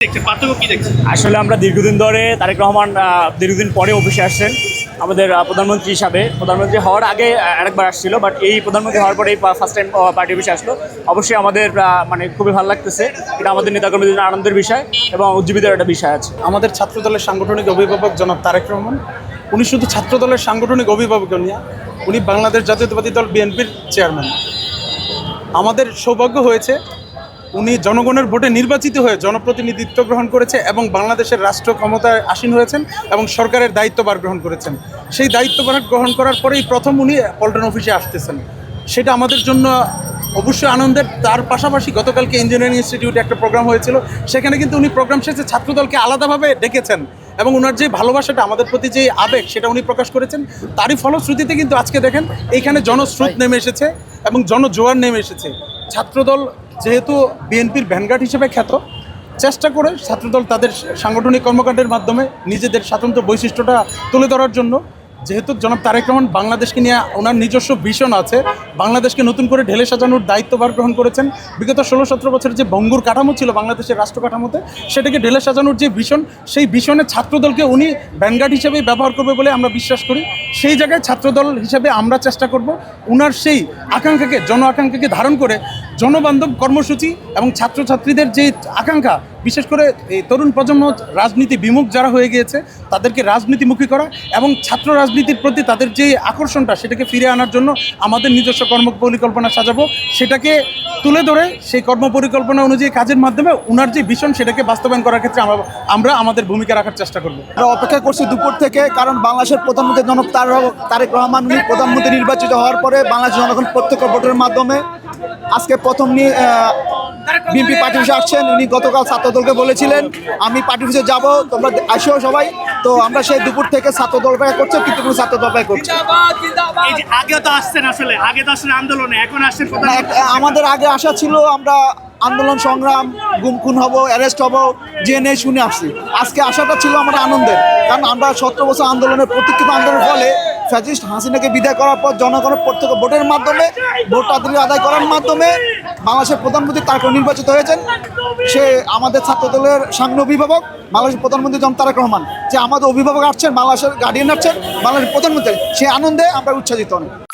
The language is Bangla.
দেখছেন, পার্থক্য কি দেখছেন? আসলে আমরা দীর্ঘদিন ধরে তারেক রহমান দীর্ঘদিন পরে অফিসে আসছেন আমাদের প্রধানমন্ত্রী হিসাবে। প্রধানমন্ত্রী হওয়ার আগে আরেকবার আসছিল, বাট এই প্রধানমন্ত্রী হওয়ার পরে এই ফার্স্ট টাইম পার্টি অফিসে আসলো। অবশ্যই আমাদের মানে খুবই ভালো লাগতেছে। এটা আমাদের নেতাকর্মীদের আনন্দের বিষয় এবং উজ্জীবিতের একটা বিষয় আছে। আমাদের ছাত্রদলের সাংগঠনিক অভিভাবক জনাব তারেক রহমান, উনি শুধু ছাত্রদলের সাংগঠনিক অভিভাবক নিয়ে, উনি বাংলাদেশ জাতীয়তাবাদী দল বিএনপির চেয়ারম্যান। আমাদের সৌভাগ্য হয়েছে উনি জনগণের ভোটে নির্বাচিত হয়ে জনপ্রতিনিধিত্ব গ্রহণ করেছে এবং বাংলাদেশের রাষ্ট্র ক্ষমতায় আসীন হয়েছেন এবং সরকারের দায়িত্বভার গ্রহণ করেছেন। সেই দায়িত্বভার গ্রহণ করার পরেই প্রথম উনি পল্টন অফিসে আসতেছেন। সেটা আমাদের জন্য অবশ্যই আনন্দের। তার পাশাপাশি গতকালকে ইঞ্জিনিয়ারিং ইনস্টিটিউটে একটা প্রোগ্রাম হয়েছিল, সেখানে কিন্তু উনি প্রোগ্রাম শেষে ছাত্রদলকে আলাদাভাবে ডেকেছেন এবং ওনার যে ভালোবাসাটা আমাদের প্রতি যে আবেগ সেটা উনি প্রকাশ করেছেন। তারই ফলশ্রুতিতে কিন্তু আজকে দেখেন এইখানে জনস্রোত নেমে এসেছে এবং জনজোয়ার নেমে এসেছে। ছাত্রদল যেহেতু বিএনপির ভ্যানগার্ড হিসেবে খ্যাত, চেষ্টা করে ছাত্রদল তাদের সাংগঠনিক কর্মকাণ্ডের মাধ্যমে নিজেদের স্বাতন্ত্র্য বৈশিষ্ট্যটা তুলে ধরার জন্য, যেহেতু জনাব তারেক রহমান বাংলাদেশকে নিয়ে ওনার নিজস্ব ভিশন আছে, বাংলাদেশকে নতুন করে ঢেলে সাজানোর দায়িত্বভার গ্রহণ করেছেন। বিগত 16-17 বছরের যে ভঙ্গুর কাঠামো ছিল বাংলাদেশের রাষ্ট্র কাঠামোতে, সেটাকে ঢেলে সাজানোর যে ভিশন, সেই ভিশনে ছাত্রদলকে উনি ভ্যানগার্ড হিসেবেই ব্যবহার করবে বলে আমরা বিশ্বাস করি। সেই জায়গায় ছাত্রদল হিসেবে আমরা চেষ্টা করব উনার সেই আকাঙ্ক্ষাকে, জন আকাঙ্ক্ষাকে ধারণ করে জনবান্ধব কর্মসূচি এবং ছাত্রছাত্রীদের যে আকাঙ্ক্ষা, বিশেষ করে এই তরুণ প্রজন্ম রাজনীতি বিমুখ যারা হয়ে গিয়েছে তাদেরকে রাজনীতিমুখী করা এবং ছাত্র রাজনীতির প্রতি তাদের যে আকর্ষণটা সেটাকে ফিরে আনার জন্য আমাদের নিজস্ব কর্মপরিকল্পনা সাজাবো। সেটাকে তুলে ধরে সেই কর্মপরিকল্পনা অনুযায়ী কাজের মাধ্যমে ওনার যে ভিশন সেটাকে বাস্তবায়ন করার ক্ষেত্রে আমরা আমাদের ভূমিকা রাখার চেষ্টা করব। আমরা অপেক্ষা করছি দুপুর থেকে, কারণ বাংলাদেশের প্রধানমন্ত্রী জনাব তারেক রহমান উনি প্রধানমন্ত্রী নির্বাচিত হওয়ার পরে বাংলাদেশ জনগণ প্রত্যক্ষ ভোটের মাধ্যমে আজকে প্রথম বিএনপি পার্টি অফিসে আসছেন। উনি গতকাল ছাত্রদলকে বলেছিলেন আমি পার্টি অফিসে যাব, তোমরা আসো সবাই। তো আমরা সেই দুপুর থেকে ছাত্রদল অপেক্ষা করছি, কিন্তু কোনো ছাত্রদল অপেক্ষা করছি। আগে তো আসছেন, আসলে আগে তো আসছেন আন্দোলনে, এখন আসছেন আমাদের আগে আশা ছিল আমরা আন্দোলন সংগ্রাম, গুম খুন হব, অ্যারেস্ট হব, জেনে শুনে আসছি। আজকে আশাটা ছিল আমার আনন্দের, কারণ আমরা 17 বছর আন্দোলনের প্রতীক্ষিত আন্দোলনের ফলে ফ্যাসিস্ট হাসিনাকে বিদায় করার পর জনগণের প্রত্যেক ভোটের মাধ্যমে, ভোট আদায় করার মাধ্যমে বাংলাদেশের প্রধানমন্ত্রী তারেক নির্বাচিত হয়েছেন। সে আমাদের ছাত্রদলের সামনে অভিভাবক বাংলাদেশের প্রধানমন্ত্রী জনাব তারেক রহমান, যে আমাদের অভিভাবক আসছেন, বাংলাদেশের গার্ডিয়ান আসছেন, বাংলাদেশের প্রধানমন্ত্রী। সে আনন্দে আমরা উচ্ছ্বাসিত অনেক।